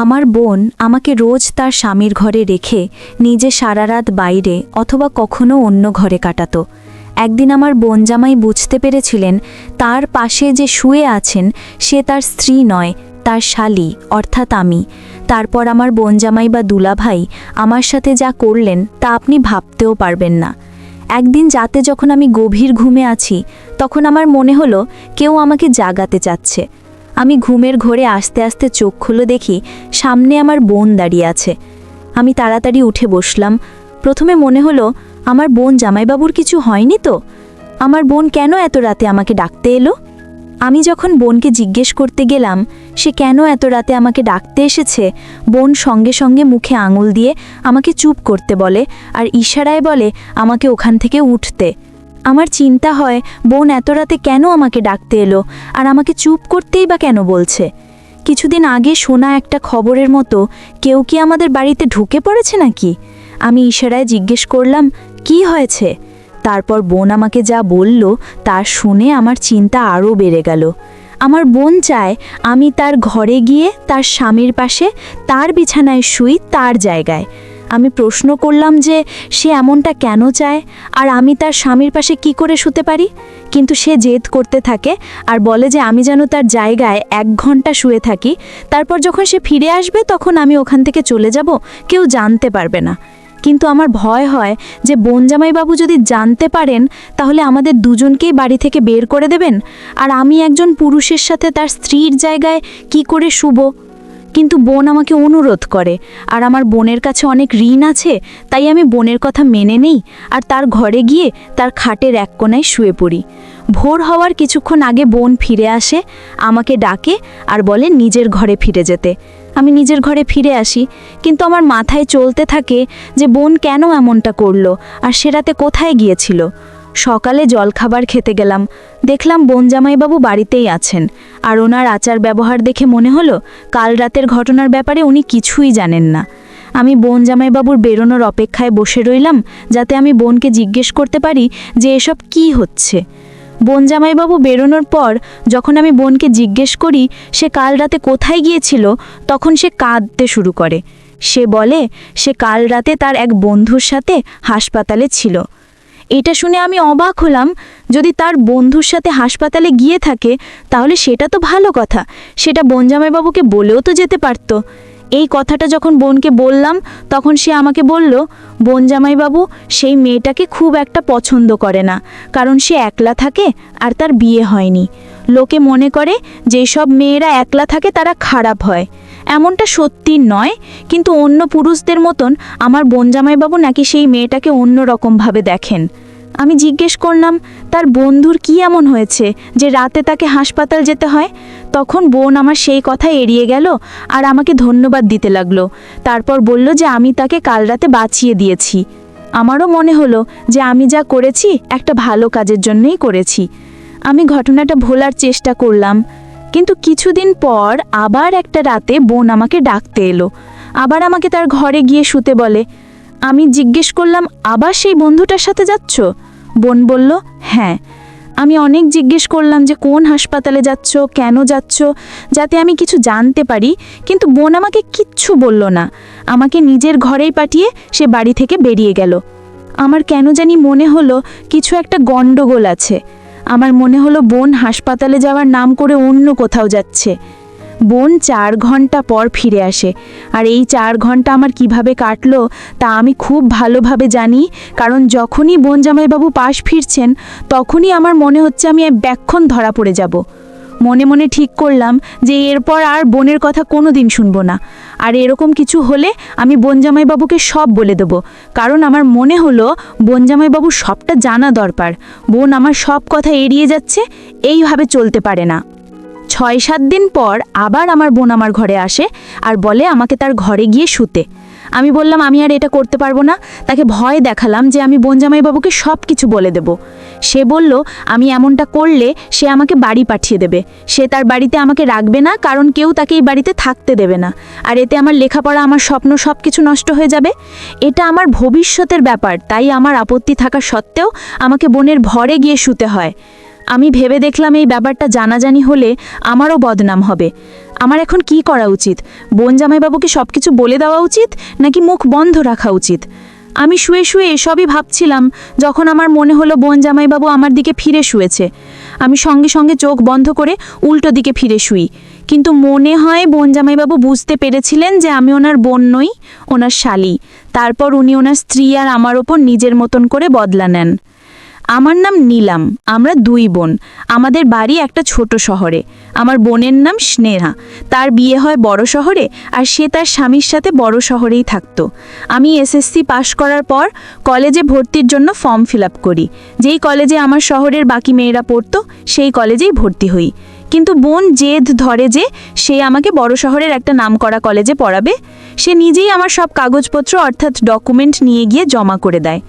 আমার বোন আমাকে রোজ তার স্বামীর ঘরে রেখে নিজে সারা রাত বাইরে অথবা কখনো অন্য ঘরে কাটাতো। একদিন আমার বোন জামাই বুঝতে পেরেছিলেন তার পাশে যে শুয়ে আছেন সে তার স্ত্রী নয়, তার শালী অর্থাৎ আমি। তারপর আমার বোন জামাই বা দুলাভাই আমার সাথে যা করলেন তা আপনি ভাবতেও পারবেন না। একদিন রাতে যখন আমি গভীর ঘুমে আছি তখন আমার মনে হলো কেউ আমাকে জাগাতে চাচ্ছে। আমি ঘুমের ঘোরে আস্তে আস্তে চোখ খুলে দেখি সামনে আমার বোন দাঁড়িয়ে আছে। আমি তাড়াতাড়ি উঠে বসলাম। প্রথমে মনে হলো আমার বোন জামাইবাবুর কিছু হয়নি তো? আমার বোন কেন এত রাতে আমাকে ডাকতে এলো? আমি যখন বোনকে জিজ্ঞেস করতে গেলাম সে কেন এত রাতে আমাকে ডাকতে এসেছে, বোন সঙ্গে সঙ্গে মুখে আঙুল দিয়ে আমাকে চুপ করতে বলে আর ইশারায় বলে আমাকে ওখান থেকে উঠতে। আমার চিন্তা হয় বোন এত রাতে কেন আমাকে ডাকতে এলো আর আমাকে চুপ করতেই বা কেন বলছে। কিছুদিন আগে শোনা একটা খবরের মতো কেউ কি আমাদের বাড়িতে ঢুকে পড়েছে নাকি? আমি ইশারায় জিজ্ঞেস করলাম কি হয়েছে। তারপর বোন আমাকে যা বলল তা শুনে আমার চিন্তা আরও বেড়ে গেল। আমার বোন চায় আমি তার ঘরে গিয়ে তার স্বামীর পাশে তার বিছানায় শুই, তার জায়গায়। আমি প্রশ্ন করলাম যে সে এমনটা কেন চায় আর আমি তার স্বামীর পাশে কি করে শুতে পারি, কিন্তু সে জেদ করতে থাকে আর বলে যে আমি যেন তার জায়গায় 1 ঘন্টা শুয়ে থাকি, তারপর যখন সে ফিরে আসবে তখন আমি ওখান থেকে চলে যাব, কেউ জানতে পারবে না। কিন্তু আমার ভয় হয় যে বোন জামাইবাবু যদি জানতে পারেন তাহলে আমাদের দুজনকেই বাড়ি থেকে বের করে দেবেন, আর আমি একজন পুরুষের সাথে তার স্ত্রীর জায়গায় কি করে শুব। কিন্তু বোন আমাকে অনুরোধ করে আর আমার বোনের কাছে অনেক ঋণ আছে, তাই আমি বোনের কথা মেনে নেই আর তার ঘরে গিয়ে তার খাটের এক কোণায় শুয়ে পড়ি। ভোর হওয়ার কিছুক্ষণ আগে বোন ফিরে আসে, আমাকে ডাকে আর বলে নিজের ঘরে ফিরে যেতে। আমি নিজের ঘরে ফিরে আসি, কিন্তু আমার মাথায় চলতে থাকে যে বোন কেন এমনটা করলো আর সে রাতে কোথায় গিয়েছিল। সকালে জলখাবার খেতে গেলাম, দেখলাম বোন জামাইবাবু বাড়িতেই আছেন আর ওনার আচার ব্যবহার দেখে মনে হলো কাল রাতের ঘটনার ব্যাপারে উনি কিছুই জানেন না। আমি বোন জামাইবাবুর বেরোনোর অপেক্ষায় বসে রইলাম যাতে আমি বোনকে জিজ্ঞেস করতে পারি যে এসব কি হচ্ছে। বোন জামাইবাবু বেরোনোর পর যখন আমি বোনকে জিজ্ঞেস করি সে কাল রাতে কোথায় গিয়েছিল, তখন সে কাঁদতে শুরু করে। সে বলে সে কাল রাতে তার এক বন্ধুর সাথে হাসপাতালে ছিল। এটা শুনে আমি অবাক হলাম। যদি তার বন্ধুর সাথে হাসপাতালে গিয়ে থাকে তাহলে সেটা তো ভালো কথা, সেটা বোন জামাইবাবুকে বলেও তো যেতে পারত। এই কথাটা যখন বোনকে বললাম তখন সে আমাকে বলল বোন জামাইবাবু সেই মেয়েটাকে খুব একটা পছন্দ করে না, কারণ সে একলা থাকে আর তার বিয়ে হয়নি। লোকে মনে করে যে সব মেয়েরা একলা থাকে তারা খারাপ হয়। এমনটা সত্যি নয়, কিন্তু অন্য পুরুষদের মতন আমার বোন জামাইবাবু নাকি সেই মেয়েটাকে অন্য রকমভাবে দেখেন। আমি জিজ্ঞেস করলাম তার বন্ধুর কি এমন হয়েছে যে রাতে তাকে হাসপাতাল যেতে হয়। তখন বোন আমার সেই কথা এড়িয়ে গেল আর আমাকে ধন্যবাদ দিতে লাগলো। তারপর বলল যে আমি তাকে কাল রাতে বাঁচিয়ে দিয়েছি। আমারও মনে হলো যে আমি যা করেছি একটা ভালো কাজের জন্যই করেছি। আমি ঘটনাটা ভোলার চেষ্টা করলাম, কিন্তু কিছুদিন পর আবার একটা রাতে বোন আমাকে ডাকতে এলো, আবার আমাকে তার ঘরে গিয়ে শুতে বলে। আমি জিজ্ঞেস করলাম আবার সেই বন্ধুটার সাথে যাচ্ছ? বোন বলল হ্যাঁ। আমি অনেক জিজ্ঞেস করলাম যে কোন হাসপাতালে যাচ্ছ, কেন যাচ্ছ, যাতে আমি কিছু জানতে পারি, কিন্তু বোন আমাকে কিচ্ছু বলল না। আমাকে নিজের ঘরেই পাঠিয়ে সে বাড়ি থেকে বেরিয়ে গেল। আমার কেন জানি মনে হলো কিছু একটা গণ্ডগোল আছে। আমার মনে হলো বোন হাসপাতালে যাওয়ার নাম করে অন্য কোথাও যাচ্ছে। বোন 4 ঘন্টা পর ফিরে আসে, আর এই 4 ঘন্টা আমার কিভাবে কাটলো তা আমি খুব ভালোভাবে জানি, কারণ যখনই বোন জামাইবাবু পাশ ফিরছেন তখনই আমার মনে হচ্ছে আমি ব্যাক্ষণ ধরা পড়ে যাব। মনে মনে ঠিক করলাম যে এরপর আর বোনের কথা কোনো দিন শুনবো না, আর এরকম কিছু হলে আমি বোন জামাইবাবুকে সব বলে দেবো, কারণ আমার মনে হলো বোন জামাইবাবু সবটা জানা দরকার। বোন আমার সব কথা এড়িয়ে যাচ্ছে, এইভাবে চলতে পারে না। 6-7 দিন পর আবার আমার বোন আমার ঘরে আসে আর বলে আমাকে তার ঘরে গিয়ে শুতে। আমি বললাম আমি আর এটা করতে পারবো না। তাকে ভয় দেখালাম যে আমি বোন জামাইবাবুকে সব কিছু বলে দেব। সে বলল আমি এমনটা করলে সে আমাকে বাড়ি পাঠিয়ে দেবে, সে তার বাড়িতে আমাকে রাখবে না, কারণ কেউ তাকে এই বাড়িতে থাকতে দেবে না, আর এতে আমার লেখাপড়া, আমার স্বপ্ন সব কিছু নষ্ট হয়ে যাবে। এটা আমার ভবিষ্যতের ব্যাপার, তাই আমার আপত্তি থাকা সত্ত্বেও আমাকে বোনের ঘরে গিয়ে শুতে হয়। আমি ভেবে দেখলাম এই ব্যাপারটা জানাজানি হলে আমারও বদনাম হবে। আমার এখন কি করা উচিত? বোন জামাইবাবুকে সব কিছু বলে দেওয়া উচিত নাকি মুখ বন্ধ রাখা উচিত? আমি শুয়ে শুয়ে এসবই ভাবছিলাম যখন আমার মনে হলো বোন জামাইবাবু আমার দিকে ফিরে শুয়েছে। আমি সঙ্গে সঙ্গে চোখ বন্ধ করে উল্টো দিকে ফিরে শুই, কিন্তু মনে হয় বোন জামাইবাবু বুঝতে পেরেছিলেন যে আমি ওনার বোন নই, ওনার শালী। তারপর উনি ওনার স্ত্রী আর আমার ওপর নিজের মতন করে বদলা নেন। আমার নাম নীলাম, আমরা দুই বোন। আমাদের বাড়ি একটা ছোট শহরে। আমার বোনের নাম স্নেহা, তার বিয়ে হয় বড় শহরে, আর সে তার স্বামীর সাথে বড় শহরেই থাকতো। আমি এসএসসি পাশ করার পর কলেজে ভর্তির জন্য ফর্ম ফিল আপ করি। যেই কলেজে আমার শহরের বাকি মেয়েরা পড়তো সেই কলেজেই ভর্তি হই। কিন্তু বোন জেদ ধরে যে সে আমাকে বড় শহরের একটা নামকরা কলেজে পড়াবে। সে নিজেই আমার সব কাগজপত্র অর্থাৎ ডকুমেন্ট নিয়ে গিয়ে জমা করে দেয়।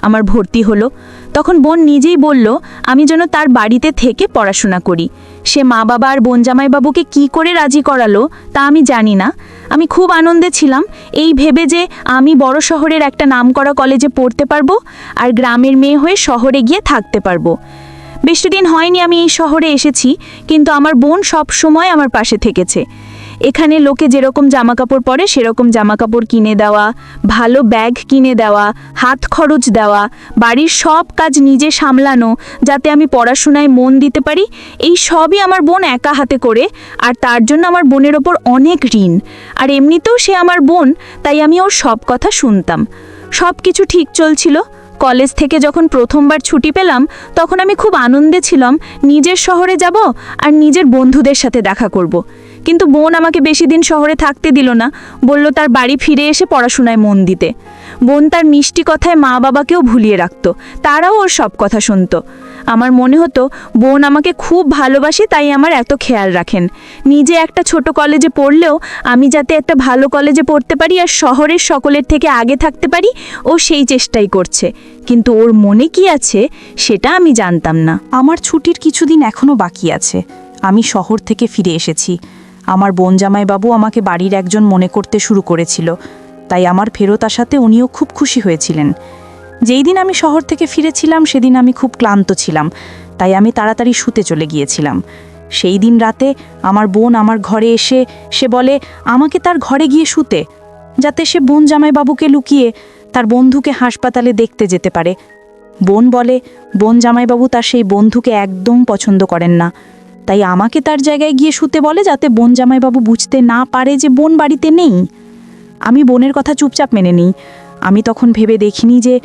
আমার ভর্তি হলো। তখন বোন নিজেই বলল আমি যেন তার বাড়িতে থেকে পড়াশোনা করি। সে মা বাবা আর বোন জামাইবাবুকে কি করে রাজি করালো তা আমি জানি না। আমি খুব আনন্দে ছিলাম এই ভেবে যে আমি বড় শহরের একটা নামকরা কলেজে পড়তে পারবো আর গ্রামের মেয়ে হয়ে শহরে গিয়ে থাকতে পারবো। বেশি দিন হয়নি আমি এই শহরে এসেছি, কিন্তু আমার বোন সব সময় আমার পাশে থেকেছে। এখানে লোকে যেরকম জামাকাপড় পরে সেরকম জামাকাপড় কিনে দেওয়া, ভালো ব্যাগ কিনে দেওয়া, হাত খরচ দেওয়া, বাড়ির সব কাজ নিজে সামলানো যাতে আমি পড়াশোনায় মন দিতে পারি, এই সবই আমার বোন একা হাতে করে। আর তার জন্য আমার বোনের ওপর অনেক ঋণ। আর এমনিতেও সে আমার বোন, তাই আমি ওর সব কথা শুনতাম। সব কিছু ঠিক চলছিল। কলেজ থেকে যখন প্রথমবার ছুটি পেলাম তখন আমি খুব আনন্দে ছিলাম নিজের শহরে যাব আর নিজের বন্ধুদের সাথে দেখা করব। কিন্তু বোন আমাকে বেশি দিন শহরে থাকতে দিল না, বলল তার বাড়ি ফিরে এসে পড়াশোনায় মন দিতে। বোন তার মিষ্টি কথায় মা বাবাকেও ভুলিয়ে রাখত, তারাও ওর সব কথা শুনত। আমার মনে হতো বোন আমাকে খুব ভালোবাসে, তাই আমার এত খেয়াল রাখেন। নিজে একটা ছোট কলেজে পড়লেও আমি যাতে একটা ভালো কলেজে পড়তে পারি আর শহরের সকলের থেকে আগে থাকতে পারি, ও সেই চেষ্টাই করছে। কিন্তু ওর মনে কি আছে সেটা আমি জানতাম না। আমার ছুটির কিছুদিন এখনও বাকি আছে। আমি শহর থেকে ফিরে এসেছি। আমার বোন জামাইবাবু আমাকে বাড়ির একজন মনে করতে শুরু করেছিল, তাই আমার ফেরত আসাতে উনিও খুব খুশি হয়েছিলেন। যেই দিন আমি শহর থেকে ফিরেছিলাম সেদিন আমি খুব ক্লান্ত ছিলাম, তাই আমি তাড়াতাড়ি শুতে চলে গিয়েছিলাম। সেই দিন রাতে আমার বোন আমার ঘরে এসে সে বলে আমাকে তার ঘরে গিয়ে শুতে, যাতে সে বোন জামাইবাবুকে লুকিয়ে তার বন্ধুকে হাসপাতালে দেখতে যেতে পারে। বোন বলে বোন জামাইবাবু তার সেই বন্ধুকে একদম পছন্দ করেন না, তাই আমাকে তার জায়গায় গিয়ে শুতে বলে যাতে বোন জামাইবাবু বুঝতে না পারে যে বোন বাড়িতে নেই। আমি বোনের কথা চুপচাপ মেনে নিই। আমি তখন ভেবে দেখিনি যে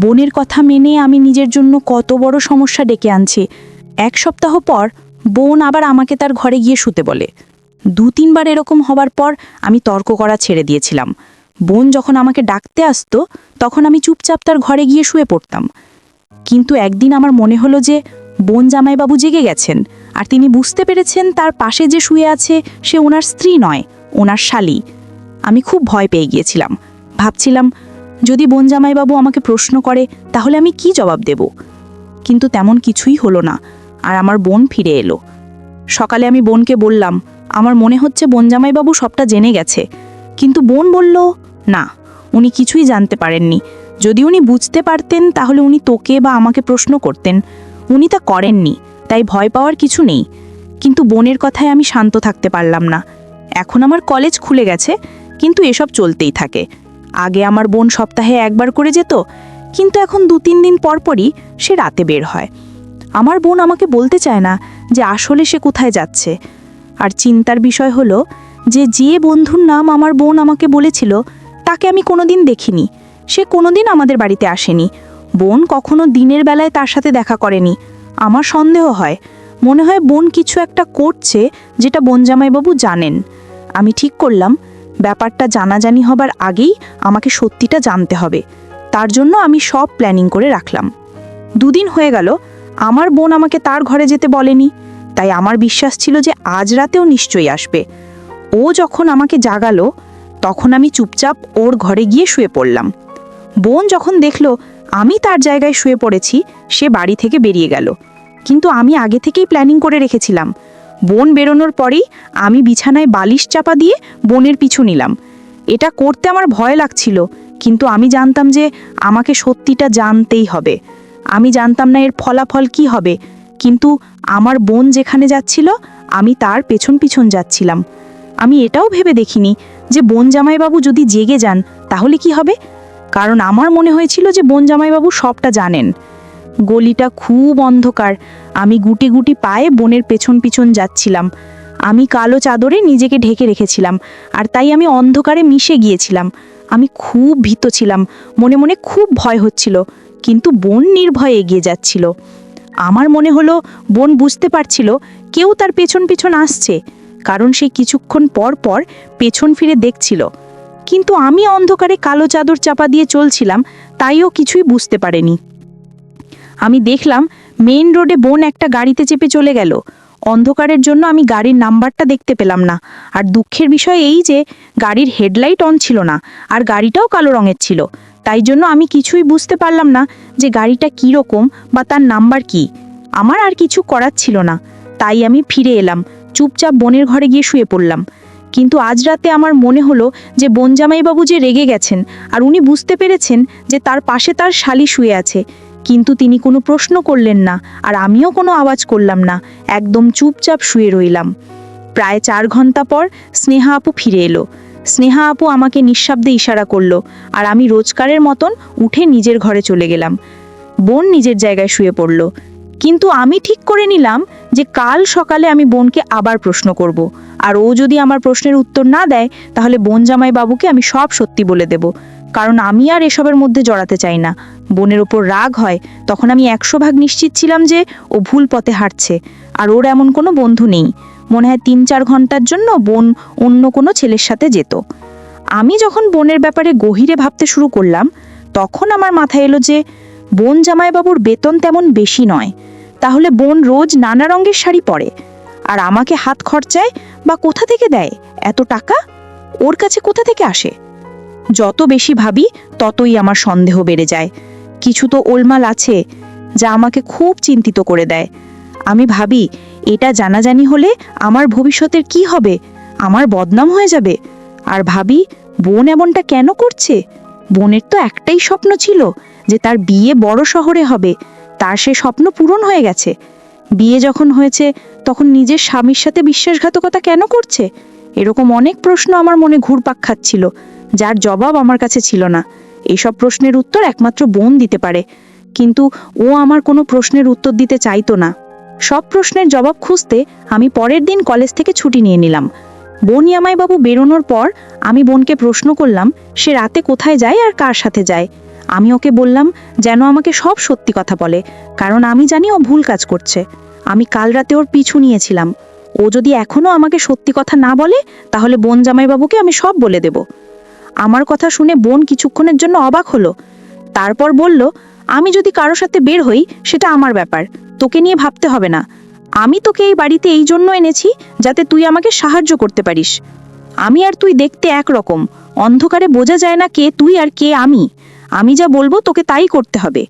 বোনের কথা মেনে আমি নিজের জন্য কত বড় সমস্যা ডেকে আনছি। এক সপ্তাহ পর বোন আবার আমাকে তার ঘরে গিয়ে শুতে বলে। 2-3 বার এরকম হবার পর আমি তর্ক করা ছেড়ে দিয়েছিলাম। বোন যখন আমাকে ডাকতে আসতো তখন আমি চুপচাপ তার ঘরে গিয়ে শুয়ে পড়তাম। কিন্তু একদিন আমার মনে হলো যে বোন জামাইবাবু জেগে গেছেন, আর তিনি বুঝতে পেরেছেন তার পাশে যে শুয়ে আছে সে ওনার স্ত্রী নয়, ওনার শালী। আমি খুব ভয় পেয়ে গিয়েছিলাম। ভাবছিলাম যদি বোন জামাইবাবু আমাকে প্রশ্ন করে তাহলে আমি কি জবাব দেব। কিন্তু তেমন কিছুই হলো না, আর আমার বোন ফিরে এলো। সকালে আমি বোনকে বললাম আমার মনে হচ্ছে বোন জামাইবাবু সবটা জেনে গেছে। কিন্তু বোন বলল না, উনি কিছুই জানতে পারেননি। যদি উনি বুঝতে পারতেন তাহলে উনি তোকে বা আমাকে প্রশ্ন করতেন। উনি তা করেননি, তাই ভয় পাওয়ার কিছু নেই। কিন্তু বোনের কথায় আমি শান্ত থাকতে পারলাম না। এখন আমার কলেজ খুলে গেছে, কিন্তু এসব চলতেই থাকে। আগে আমার বোন সপ্তাহে একবার করে যেত, কিন্তু এখন 2-3 দিন পরপরই সে রাতে বের হয়। আমার বোন আমাকে বলতে চায় না যে আসলে সে কোথায় যাচ্ছে। আর চিন্তার বিষয় হলো যে বন্ধুর নাম আমার বোন আমাকে বলেছিল তাকে আমি কোনোদিন দেখিনি। সে কোনোদিন আমাদের বাড়িতে আসেনি। বোন কখনো দিনের বেলায় তার সাথে দেখা করেনি। আমার সন্দেহ হয়, মনে হয় বোন কিছু একটা করছে যেটা বোন জামাইবাবু জানেন। আমি ঠিক করলাম ব্যাপারটা জানাজানি হবার আগেই আমাকে সত্যিটা জানতে হবে। তার জন্য আমি সব প্ল্যানিং করে রাখলাম। 2 দিন হয়ে গেল আমার বোন আমাকে তার ঘরে যেতে বলেনি, তাই আমার বিশ্বাস ছিল যে আজ রাতেও নিশ্চয়ই আসবে। ও যখন আমাকে জাগালো তখন আমি চুপচাপ ওর ঘরে গিয়ে শুয়ে পড়লাম। বোন যখন দেখলো আমি তার জায়গায় শুয়ে পড়েছি সে বাড়ি থেকে বেরিয়ে গেল। কিন্তু আমি আগে থেকেই প্ল্যানিং করে রেখেছিলাম। বোন বেরোনোর পরেই আমি বিছানায় বালিশ চাপা দিয়ে বোনের পিছু নিলাম। এটা করতে আমার ভয় লাগছিল, কিন্তু আমি জানতাম যে আমাকে সত্যিটা জানতেই হবে। আমি জানতাম না এর ফলাফল কি হবে, কিন্তু আমার বোন যেখানে যাচ্ছিল আমি তার পেছন পিছন যাচ্ছিলাম। আমি এটাও ভেবে দেখিনি যে বোন জামাইবাবু যদি জেগে যান তাহলে কি হবে, কারণ আমার মনে হয়েছিল যে বোন জামাইবাবু সবটা জানেন। গলিটা খুব অন্ধকার। আমি গুটি গুটি পায়ে বোনের পেছন পিছন যাচ্ছিলাম। আমি কালো চাদরে নিজেকে ঢেকে রেখেছিলাম, আর তাই আমি অন্ধকারে মিশে গিয়েছিলাম। আমি খুব ভীত ছিলাম, মনে মনে খুব ভয় হচ্ছিল, কিন্তু বোন নির্ভয়ে এগিয়ে যাচ্ছিল। আমার মনে হলো বোন বুঝতে পারছিল কেউ তার পেছন পিছন আসছে, কারণ সে কিছুক্ষণ পর পর পেছন ফিরে দেখছিল। কিন্তু আমি অন্ধকারে কালো চাদর চাপা দিয়ে চলছিলাম, তাইও কিছুই বুঝতে পারেনি। আমি দেখলাম মেইন রোডে বোন একটা গাড়িতে চেপে চলে গেল। অন্ধকারের জন্য আমি গাড়ির নাম্বারটা দেখতে পেলাম না, আর দুঃখের বিষয় এই যে গাড়ির হেডলাইট অন ছিল না, আর গাড়িটাও কালো রঙের ছিল। তাই জন্য আমি কিছুই বুঝতে পারলাম না যে গাড়িটা কী রকম বা তার নাম্বার কি। আমার আর কিছু করার ছিল না, তাই আমি ফিরে এলাম, চুপচাপ বোনের ঘরে গিয়ে শুয়ে পড়লাম। কিন্তু আজ রাতে আমার মনে হলো যে বোন জামাইবাবু যে রেগে গেছেন, আর উনি বুঝতে পেরেছেন যে তার পাশে তার শালি শুয়ে আছে, কিন্তু তিনি কোনো প্রশ্ন করলেন না, আর আমিও কোনো আওয়াজ করলাম না, একদম চুপচাপ শুয়ে রইলাম। প্রায় 4 ঘন্টা পর স্নেহা আপু ফিরে এলো। স্নেহা আপু আমাকে নিঃশব্দে ইশারা করলো, আর আমি রোজকারের মতন উঠে নিজের ঘরে চলে গেলাম। বোন নিজের জায়গায় শুয়ে পড়ল, কিন্তু আমি ঠিক করে নিলাম যে কাল সকালে আমি বোনকে আবার প্রশ্ন করব, আর ও যদি আমার প্রশ্নের উত্তর না দেয় তাহলে বোন জামাই বাবুকে আমি সব সত্যি বলে দেব, কারণ আমি আর এসবের মধ্যে জড়াতে চাই না। বোনের ওপর রাগ হয়, তখন আমি 100% নিশ্চিত ছিলাম যে ও ভুল পথে হাঁটছে, আর ওর এমন কোনো বন্ধু নেই। মনে হয় 3-4 ঘন্টার জন্য বোন অন্য কোনো ছেলের সাথে যেত। আমি যখন বোনের ব্যাপারে গভীরে ভাবতে শুরু করলাম, তখন আমার মাথায় এলো যে বোন জামাইবাবুর বেতন তেমন বেশি নয়, তাহলে বোন রোজ নানা রঙের শাড়ি পরে, আর আমাকে হাত খরচায় বা কোথা থেকে দেয় এত টাকা? ওর কাছে কোথা থেকে আসে? যত বেশি ভাবি ততই আমার সন্দেহ বেড়ে যায়। কিছু তো ওলমাল আছে যা আমাকে খুব চিন্তিত করে দেয়। আমি ভাবি এটা জানাজানি হলে আমার ভবিষ্যতের কি হবে, আমার বদনাম হয়ে যাবে। আর ভাবি বোন এমনটা কেন করছে? বোনের তো একটাই স্বপ্ন ছিল যে তার বিয়ে বড় শহরে হবে, তার সে স্বপ্ন পূরণ হয়ে গেছে। বিয়ে যখন হয়েছে তখন নিজের স্বামীর সাথে বিশ্বাসঘাতকতা কেন করছে? এরকম অনেক প্রশ্ন আমার মনে ঘুরপাক খাচ্ছিল, যার জবাব আমার কাছে ছিল না। এইসব প্রশ্নের উত্তর একমাত্র বোন দিতে পারে, কিন্তু ও আমার কোনো প্রশ্নের উত্তর দিতে চাইতো না। সব প্রশ্নের জবাব খুঁজতে আমি পরের দিন কলেজ থেকে ছুটি নিয়ে নিলাম। বোন জামাইবাবু বেরোনোর পর আমি বোনকে প্রশ্ন করলাম সে রাতে কোথায় যায় আর কার সাথে যায়। আমি ওকে বললাম যেন আমাকে সব সত্যি কথা বলে, কারণ আমি জানি ও ভুল কাজ করছে। আমি কাল রাতে ওর পিছু নিয়েছিলাম। ও যদি এখনো আমাকে সত্যি কথা না বলে তাহলে বোন জামাইবাবুকে আমি সব বলে দেব। আমার কথা শুনে বোন কিছুক্ষণের জন্য অবাক হলো, তারপর বলল, আমি যদি কারোর সাথে বের হই সেটা আমার ব্যাপার, তোকে নিয়ে ভাবতে হবে না। আমি তোকে এই বাড়িতে এই জন্য এনেছি যাতে তুই আমাকে সাহায্য করতে পারিস। আমি আর তুই দেখতে একরকম, অন্ধকারে বোঝা যায় না কে তুই আর কে আমি। আমি যা বলবো তোকে তাই করতে হবে।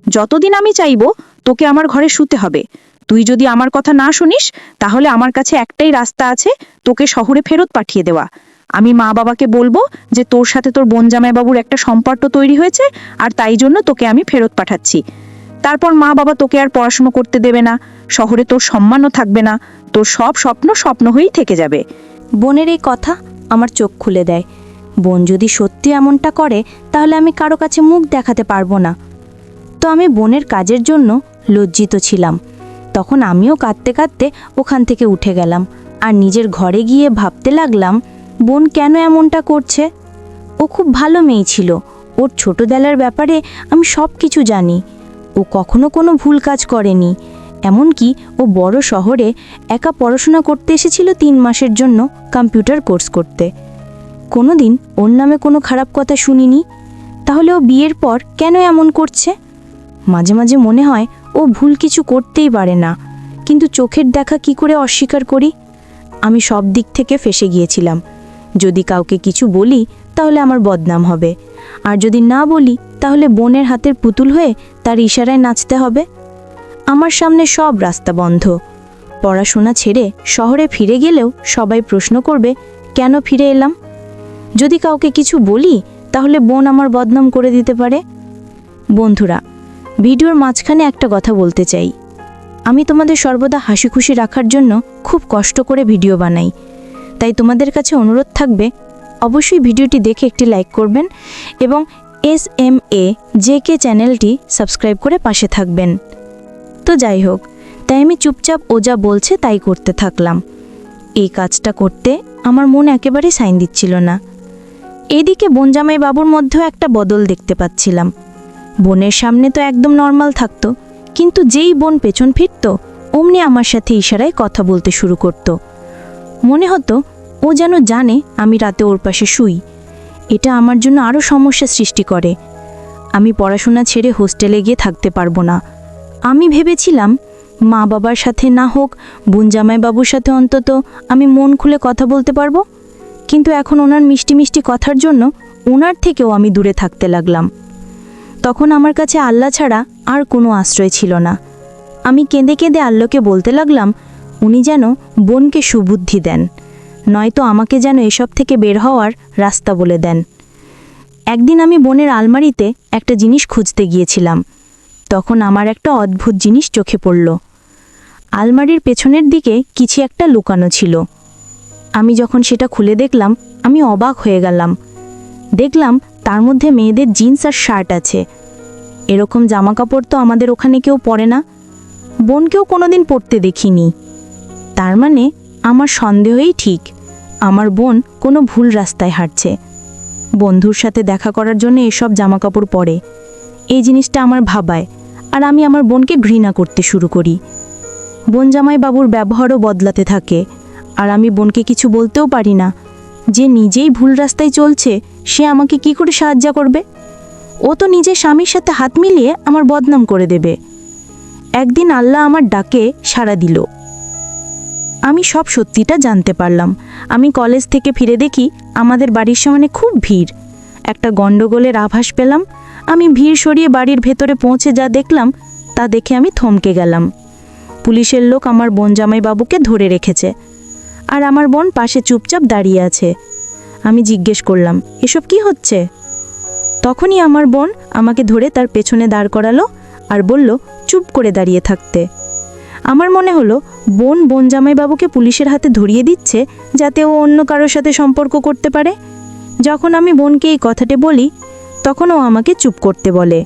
যতদিন আমি চাইবো তোকে আমার ঘরে শুতে হবে। তুই যদি আমার কথা না শুনিস তাহলে আমার কাছে একটাই রাস্তা আছে, তোকে শহরে ফেরত পাঠিয়ে দেওয়া। আমি মা বাবাকে বলবো যে তোর সাথে তোর বোন জামাইবাবুর একটা সম্পর্ক তৈরি হয়েছে, আর তাই জন্য তোকে আমি ফেরত পাঠাচ্ছি। তারপর মা বাবা তোকে আর পড়াশুনো করতে দেবে না, শহরে তোর সম্মানও থাকবে না, তোর সব স্বপ্ন স্বপ্ন হয়েই থেকে যাবে। বোনের এই কথা আমার চোখ খুলে দেয়। বোন যদি সত্যি এমনটা করে তাহলে আমি কারো কাছে মুখ দেখাতে পারবো না। তো আমি বোনের কাজের জন্য লজ্জিত ছিলাম। তখন আমিও কাঁদতে কাঁদতে ওখান থেকে উঠে গেলাম, আর নিজের ঘরে গিয়ে ভাবতে লাগলাম বোন কেন এমনটা করছে। ও খুব ভালো মেয়ে ছিল, ওর ছোটবেলার ব্যাপারে আমি সব কিছু জানি। ও কখনো কোনো ভুল কাজ করেনি, এমনকি ও বড় শহরে একা পড়াশোনা করতে এসেছিল 3 মাসের জন্য কম্পিউটার কোর্স করতে। কোনোদিন ওর নামে কোনো খারাপ কথা শুনিনি, তাহলে ও বিয়ের পর কেন এমন করছে? মাঝে মাঝে মনে হয় ও ভুল কিছু করতেই পারে না, কিন্তু চোখের দেখা কি করে অস্বীকার করি? আমি সব দিক থেকে ফেঁসে গিয়েছিলাম। যদি কাউকে কিছু বলি তাহলে আমার বদনাম হবে, আর যদি না বলি তাহলে বোনের হাতের পুতুল হয়ে তার ইশারায় নাচতে হবে। আমার সামনে সব রাস্তা বন্ধ। পড়াশোনা ছেড়ে শহরে ফিরে গেলেও সবাই প্রশ্ন করবে কেন ফিরে এলাম। যদি কাউকে কিছু বলি তাহলে বোন আমার বদনাম করে দিতে পারে। বন্ধুরা, ভিডিওর মাঝখানে একটা কথা বলতে চাই। আমি তোমাদের সর্বদা হাসি খুশি রাখার জন্য খুব কষ্ট করে ভিডিও বানাই। তাই তোমাদের কাছে অনুরোধ থাকবে অবশ্যই ভিডিওটি দেখে একটি লাইক করবেন এবং SMA-JK চ্যানেলটি সাবস্ক্রাইব করে পাশে থাকবেন। তো যাই হোক, তাই আমি চুপচাপ ও যা বলছে তাই করতে থাকলাম। এই কাজটা করতে আমার মন একেবারেই সাইন দিচ্ছিল না। এদিকে বোনজামাই বাবুর মধ্যেও একটা বদল দেখতে পাচ্ছিলাম। বোনের সামনে তো একদম নর্মাল থাকতো, কিন্তু যেই বোন পেছন ফিরত অমনি আমার সাথে ইশারায় কথা বলতে শুরু করত। মনে হতো ও যেন জানে আমি রাতে ওর পাশে শুই। এটা আমার জন্য আরও সমস্যা সৃষ্টি করে। আমি পড়াশোনা ছেড়ে হোস্টেলে গিয়ে থাকতে পারবো না। আমি ভেবেছিলাম মা বাবার সাথে না হোক বোনজামাই বাবুর সাথে অন্তত আমি মন খুলে কথা বলতে পারবো, কিন্তু এখন ওনার মিষ্টি মিষ্টি কথার জন্য ওনার থেকেও আমি দূরে থাকতে লাগলাম। তখন আমার কাছে আল্লাহ ছাড়া আর কোনো আশ্রয় ছিল না। আমি কেঁদে কেঁদে আল্লাহকে বলতে লাগলাম উনি যেন বোনকে সুবুদ্ধি দেন, নয়তো আমাকে যেন এসব থেকে বের হওয়ার রাস্তা বলে দেন। একদিন আমি বোনের আলমারিতে একটা জিনিস খুঁজতে গিয়েছিলাম। তখন আমার একটা অদ্ভুত জিনিস চোখে পড়ল। আলমারির পেছনের দিকে কিছু একটা লুকানো ছিল। আমি যখন সেটা খুলে দেখলাম আমি অবাক হয়ে গেলাম। দেখলাম তার মধ্যে মেয়েদের জিন্স আর শার্ট আছে। এরকম জামাকাপড় তো আমাদের ওখানে কেউ পরে না, বোনকেও কোনোদিন পরতে দেখিনি। তার মানে আমার সন্দেহই ঠিক, আমার বোন কোনো ভুল রাস্তায় হাঁটছে। বন্ধুর সাথে দেখা করার জন্য এসব জামাকাপড় পরে, এই জিনিসটা আমার ভাবায়, আর আমি আমার বোনকে ঘৃণা করতে শুরু করি। বোন জামাই বাবুর ব্যবহারও বদলাতে থাকে, আর আমি বোনকে কিছু বলতেও পারি না। যে নিজেই ভুল রাস্তায় চলছে সে আমাকে কি করে সাহায্য করবে? ও তো নিজের স্বামীর সাথে হাত মিলিয়ে আমার বদনাম করে দেবে। একদিন আল্লাহ আমার ডাকে সাড়া দিল। আমি সব সত্যিটা জানতে পারলাম। আমি কলেজ থেকে ফিরে দেখি আমাদের বাড়ির সামনে খুব ভিড়। একটা গণ্ডগোলের আভাস পেলাম। আমি ভিড় সরিয়ে বাড়ির ভেতরে পৌঁছে যা দেখলাম তা দেখে আমি থমকে গেলাম। পুলিশের লোক আমার বোন জামাই বাবুকে ধরে রেখেছে, আর আমার বোন পাশে চুপচাপ দাঁড়িয়ে আছে। আমি জিজ্ঞেস করলাম এসব কি হচ্ছে? তখনই আমার বোন আমাকে ধরে তার পেছনে দাঁড় করালো আর বলল চুপ করে দাঁড়িয়ে থাকতে। আমার মনে হলো বোন জামাইবাবুকে পুলিশের হাতে ধরিয়ে দিচ্ছে যাতে ও অন্য কারোর সাথে সম্পর্ক করতে পারে। যখন আমি বোনকে এই কথাটি বলি তখন ও আমাকে চুপ করতে বলে।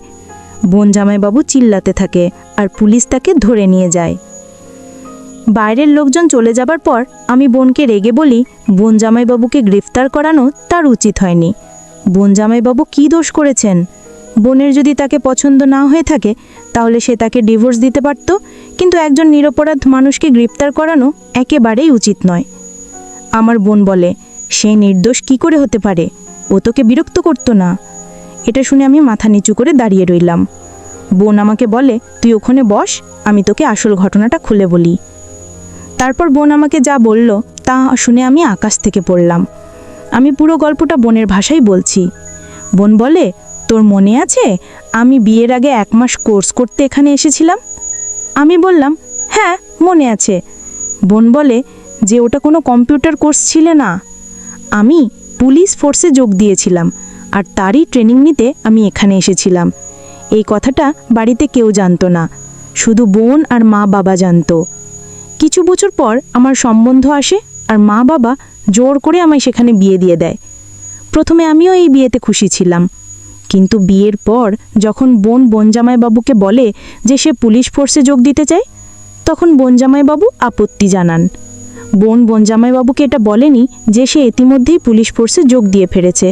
বোন জামাইবাবু চিল্লাতে থাকে আর পুলিশ তাকে ধরে নিয়ে যায়। বাইরের লোকজন চলে যাবার পর আমি বোনকে রেগে বলি বোন জামাইবাবুকে গ্রেফতার করানো তার উচিত হয়নি। বোন জামাইবাবু কী দোষ করেছেন? বোনের যদি তাকে পছন্দ না হয়ে থাকে তাহলে সে তাকে ডিভোর্স দিতে পারত, কিন্তু একজন নিরপরাধ মানুষকে গ্রেফতার করানো একেবারেই উচিত নয়। আমার বোন বলে সে নির্দোষ কি করে হতে পারে, ও তোকে বিরক্ত করতো না। এটা শুনে আমি মাথা নিচু করে দাঁড়িয়ে রইলাম। বোন আমাকে বলে তুই ওখানে বস, আমি তোকে আসল ঘটনাটা খুলে বলি। তারপর বোন আমাকে যা বলল তা শুনে আমি আকাশ থেকে পড়লাম। আমি পুরো গল্পটা বোনের ভাষায় বলছি। বোন বলে তোর মনে আছে আমি বিয়ের আগে 1 মাস কোর্স করতে এখানে এসেছিলাম? আমি বললাম হ্যাঁ মনে আছে। বোন বলে যে ওটা কোনো কম্পিউটার কোর্স ছিল না, আমি পুলিশ ফোর্সে যোগ দিয়েছিলাম, আর তারই ট্রেনিং নিতে আমি এখানে এসেছিলাম। এই কথাটা বাড়িতে কেউ জানতো না, শুধু বোন আর মা বাবা জানতো। কিছু বছর পর আমার সম্বন্ধ আসে আর মা বাবা জোর করে আমায় সেখানে বিয়ে দিয়ে দেয়। প্রথমে আমিও এই বিয়েতে খুশি ছিলাম, কিন্তু বিয়ের পর যখন বোন জামাইবাবুকে বলে যে সে পুলিশ ফোর্সে যোগ দিতে চায়, তখন বোন জামাইবাবু আপত্তি জানান। বোন জামাইবাবুকে এটা বলেনি যে সে ইতিমধ্যেই পুলিশ ফোর্সে যোগ দিয়ে ফেলেছে।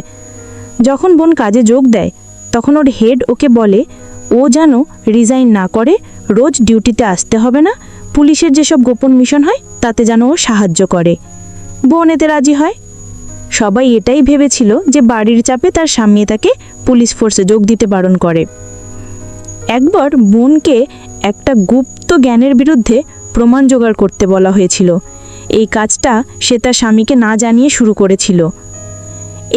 যখন বোন কাজে যোগ দেয় তখন ওর হেড ওকে বলে ও যেন রিজাইন না করে, রোজ ডিউটিতে আসতে হবে না, পুলিশের যেসব গোপন মিশন হয় তাতে যেন ও সাহায্য করে। বোন এতে রাজি হয়। সবাই এটাই ভেবেছিল যে বাড়ির চাপে তার স্বামী তাকে পুলিশ ফোর্সে যোগ দিতে বারণ করে। একবার বোনকে একটা গুপ্ত জ্ঞানের বিরুদ্ধে প্রমাণ জোগাড় করতে বলা হয়েছিল। এই কাজটা সে তার স্বামীকে না জানিয়ে শুরু করেছিল।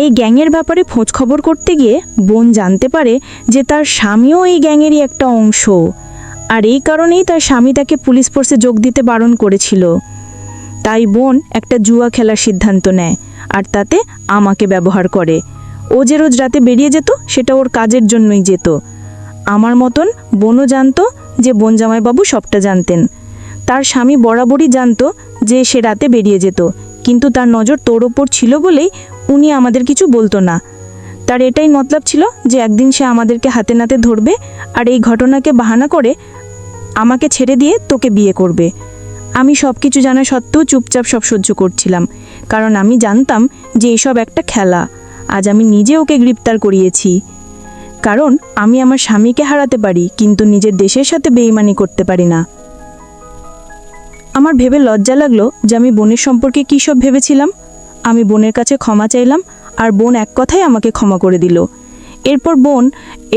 এই গ্যাংয়ের ব্যাপারে খোঁজ খবর করতে গিয়ে বোন জানতে পারে যে তার স্বামীও এই গ্যাংয়েরই একটা অংশ, আর এই কারণেই তার স্বামী তাকে পুলিশ ফোর্সে যোগ দিতে বারণ করেছিল। তাই বোন একটা জুয়া খেলার সিদ্ধান্ত নেয় আর তাতে আমাকে ব্যবহার করে। ও যে রোজ রাতে বেরিয়ে যেত সেটা ওর কাজের জন্যই যেত। আমার মতন বোনও জানতো যে বোন জামাইবাবু সবটা জানতেন। তার স্বামী বরাবরই জানতো যে সে রাতে বেরিয়ে যেত, কিন্তু তার নজর তোর ওপর ছিল বলেই উনি আমাদের কিছু বলতো না। তার এটাই মতলব ছিল যে একদিন সে আমাদেরকে হাতে নাতে ধরবে আর এই ঘটনাকে বাহানা করে আমাকে ছেড়ে দিয়ে তোকে বিয়ে করবে। আমি সব কিছু জানা সত্ত্বেও চুপচাপ সব সহ্য করছিলাম, কারণ আমি জানতাম যে এসব একটা খেলা। আজ আমি নিজে ওকে গ্রেপ্তার করিয়েছি, কারণ আমি আমার স্বামীকে হারাতে পারি কিন্তু নিজের দেশের সাথে বেইমানি করতে পারি না। আমার ভেবে লজ্জা লাগলো যে আমি বোনের সম্পর্কে কী সব ভেবেছিলাম। আমি বোনের কাছে ক্ষমা চাইলাম আর বোন এক কথায় আমাকে ক্ষমা করে দিল।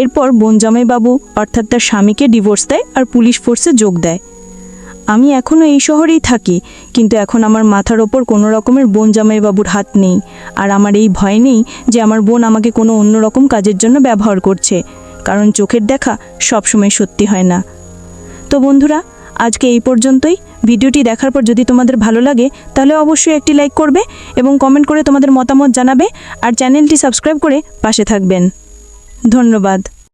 এরপর বোন জামাইবাবু অর্থাৎ তার স্বামীকে ডিভোর্স দেয় আর পুলিশ ফোর্সে যোগ দেয়। আমি এখনও এই শহরেই থাকি, কিন্তু এখন আমার মাথার ওপর কোনো রকমের বোন জামাইবাবুর হাত নেই। আর আমার এই ভয় নেই যে আমার বোন আমাকে কোনো অন্য রকম কাজের জন্য ব্যবহার করছে, কারণ চোখের দেখা সবসময় সত্যি হয় না। তো বন্ধুরা, আজকে এই পর্যন্তই। ভিডিওটি দেখার পর যদি তোমাদের ভালো লাগে তাহলে অবশ্যই একটি লাইক করবে এবং কমেন্ট করে তোমাদের মতামত জানাবে আর চ্যানেলটি সাবস্ক্রাইব করে পাশে থাকবেন। ধন্যবাদ।